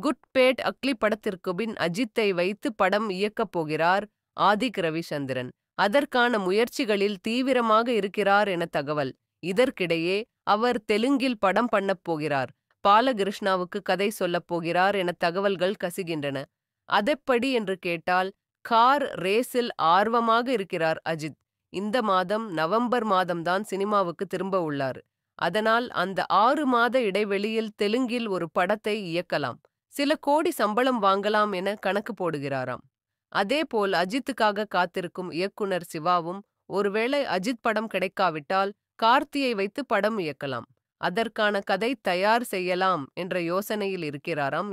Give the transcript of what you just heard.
Good bad ugly படத்திற்கு பின் அஜித்தை வைத்து படம் இயக்கப் போகிறார் ஆதிக் ரவிச்சந்திரன். அதற்கான முயற்சிகளில் தீவிரமாக இருக்கிறார் என தகவல். இதற்கிடையே அவர் தெலுங்கில் படம் பண்ணப் போகிறார். பாலகிருஷ்ணாவுக்கு கதை சொல்லப் போகிறார் என தகவல்கள் கசிகின்றன. அதெப்படி என்று கேட்டால், கார் ரேஸில் ஆர்வமாக இருக்கிறார் அஜித். இந்த மாதம் நவம்பர் மாதம்தான் சினிமாவுக்கு திரும்ப உள்ளார். அதனால் அந்த 6 மாத இடைவெளியில் தெலுங்கில் ஒரு படத்தை இயக்கலாம். சில கோடி சம்பளம் வாங்கலாம் என கணக்கு போடுகிறாராம். அதேபோல் அஜித்துக்காக காத்திருக்கும் இயக்குனர் சிவாவும் ஒருவேளை அஜித் படம் கிடைக்காவிட்டால் கார்த்தியை வைத்து படம் இயக்கலாம். அதற்கான கதை தயார் செய்யலாம் என்ற யோசனையில் இருக்கிறாராம்.